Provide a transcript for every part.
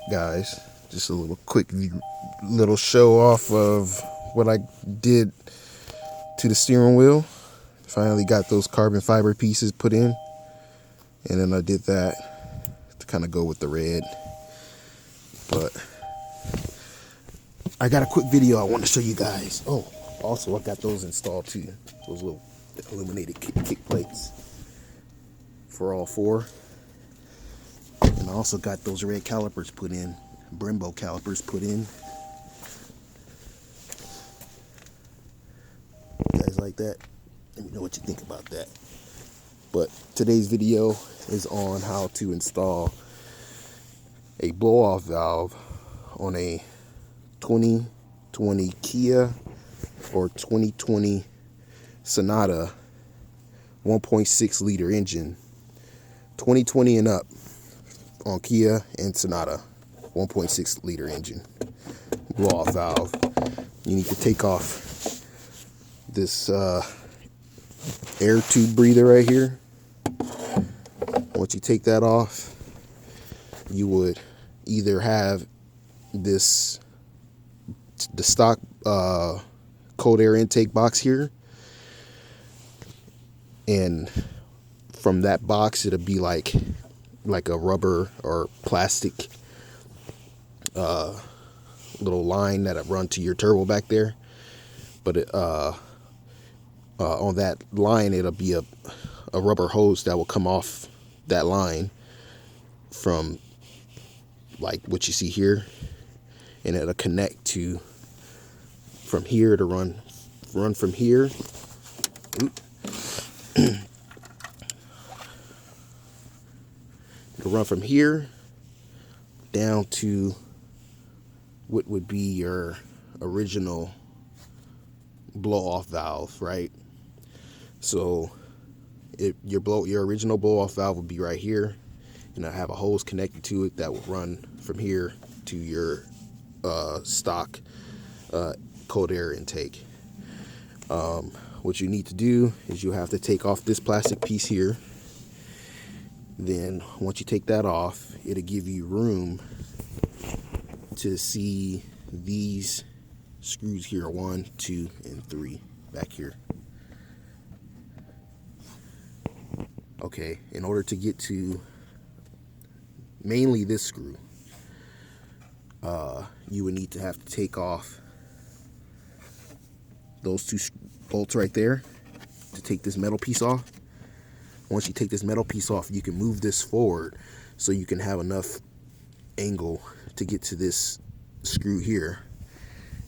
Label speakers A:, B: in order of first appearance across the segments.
A: guys. Just a little quick little show off of what I did to the steering wheel. Finally got those carbon fiber pieces put in, and then I did that to kind of go with the red. But I got a quick video I want to show you guys. Oh, also I got those installed too. Those little illuminated kick plates for all four. And I also got those red calipers put in, Brembo calipers put in. You guys like that? Let me know what you think about that. But today's video is on how to install a blow-off valve on a 2020 Kia or 2020 Sonata 1.6 liter engine. 2020 and up on Kia and Sonata 1.6 liter engine blow-off valve. You need to take off this air tube breather right here. Once you take that off, you would either have the stock cold air intake box here, and from that box it'll be like a rubber or plastic little line that'll run to your turbo back there. But on that line it'll be a rubber hose that will come off that line from like what you see here, and it'll connect to from here to run from here. It'll run from here down to what would be your original blow-off valve, right? So your original blow-off valve would be right here, and I have a hose connected to it that will run from here to your stock cold air intake. What you need to do is you have to take off this plastic piece here. Then once you take that off, it'll give you room to see these screws here, 1, 2, and 3 back here. Okay, in order to get to mainly this screw, you would need to have to take off those two bolts right there to take this metal piece off. Once you take this metal piece off, you can move this forward so you can have enough angle to get to this screw here.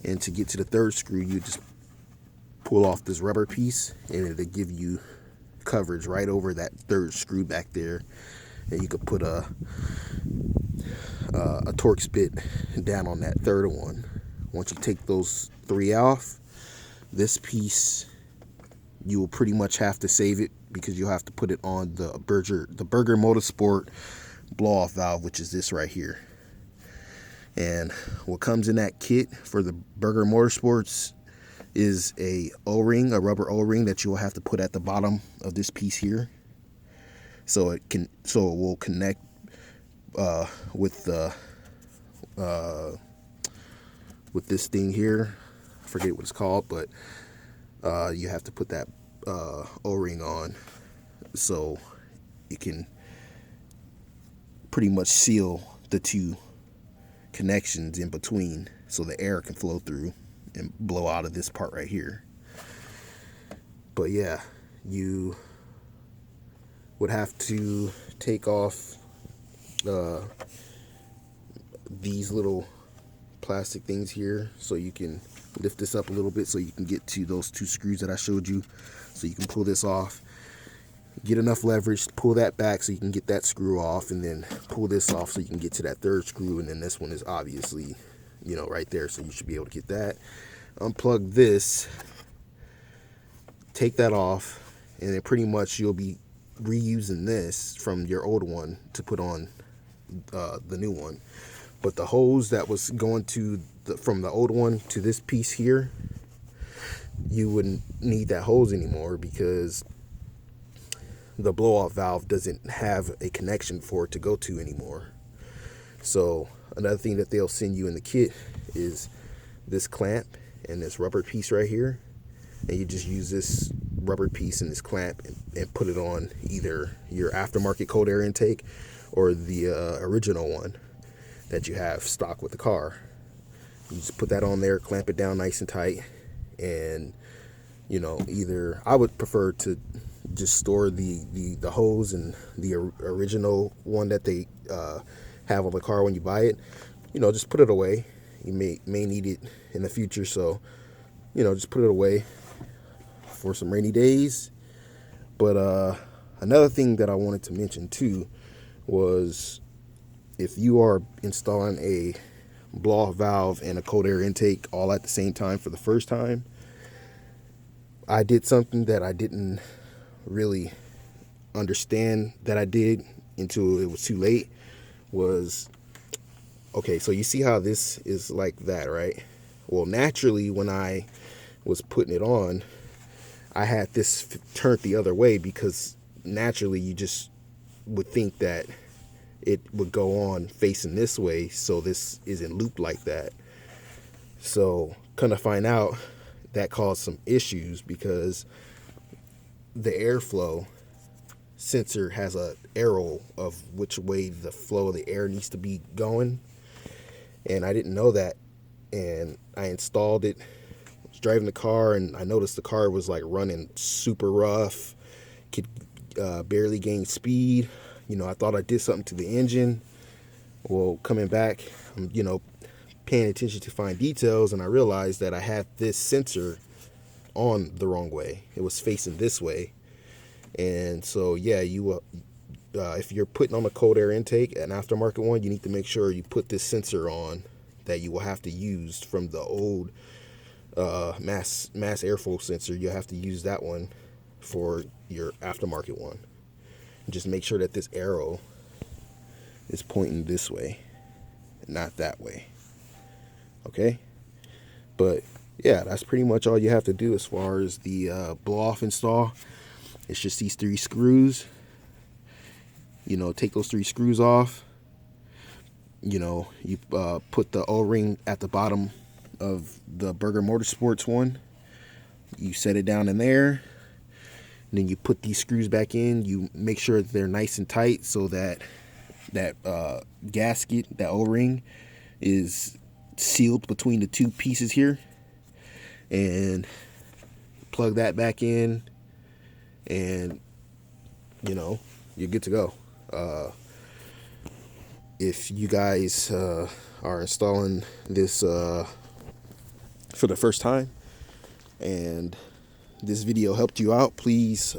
A: And to get to the third screw, you just pull off this rubber piece, and it'll give you coverage right over that third screw back there. And you could put a Torx bit down on that third one. Once you take those 3 off, this piece you will pretty much have to save it, because you'll have to put it on the Berger Motorsport blow-off valve, which is this right here. And what comes in that kit for the Berger Motorsports is a O-ring, a rubber O-ring that you will have to put at the bottom of this piece here, so it will connect with this thing here. I forget what it's called, but you have to put that O-ring on so it can pretty much seal the two connections in between, so the air can flow through and blow out of this part right here. But yeah, you would have to take off these little plastic things here, so you can lift this up a little bit so you can get to those 2 screws that I showed you. So you can pull this off, get enough leverage to pull that back so you can get that screw off, and then pull this off so you can get to that third screw. And then this one is obviously, right there, so you should be able to get that. Unplug this, take that off, and then pretty much you'll be reusing this from your old one to put on the new one. But the hose that was going to from the old one to this piece here, you wouldn't need that hose anymore, because the blow-off valve doesn't have a connection for it to go to anymore. So Another thing that they'll send you in the kit is this clamp and this rubber piece right here. And you just use this rubber piece and this clamp and put it on either your aftermarket cold air intake or the original one that you have stock with the car. You just put that on there, clamp it down nice and tight, and either I would prefer to just store the hose and the original one that they have on the car when you buy it. Just put it away. You may need it in the future, so just put it away for some rainy days. But another thing that I wanted to mention too was, if you are installing a blow-off valve and a cold air intake all at the same time for the first time, I did something that I didn't really understand that I did until it was too late. Okay, so you see how this is like that, right? Well, naturally, when I was putting it on, I had this turned the other way, because naturally you just would think that it would go on facing this way, so this isn't looped like that. So kind of find out that caused some issues, because the airflow sensor has a arrow of which way the flow of the air needs to be going, and I didn't know that. And I installed it, was driving the car, and I noticed the car was like running super rough, could barely gain speed. I thought I did something to the engine. Well, coming back, I'm paying attention to fine details, and I realized that I had this sensor on the wrong way. It was facing this way. And so yeah, if you're putting on a cold air intake, an aftermarket one, you need to make sure you put this sensor on that you will have to use from the old mass airflow sensor. You have to use that one for your aftermarket one. And just make sure that this arrow is pointing this way, not that way. Okay? But yeah, that's pretty much all you have to do as far as the blow-off install. It's just these 3 screws. Take those 3 screws off. You put the O-ring at the bottom of the Burger Motorsports one. You set it down in there. And then you put these screws back in. You make sure that they're nice and tight, so that gasket, that O-ring, is sealed between the 2 pieces here. And plug that back in, and you're good to go. If you guys are installing this for the first time and this video helped you out, please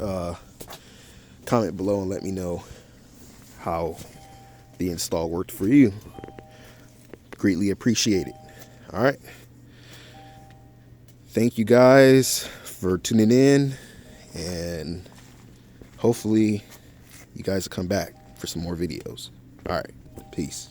A: comment below and let me know how the install worked for you. Greatly appreciate it. All right. Thank you guys for tuning in, and hopefully you guys will come back for some more videos. All right. Peace.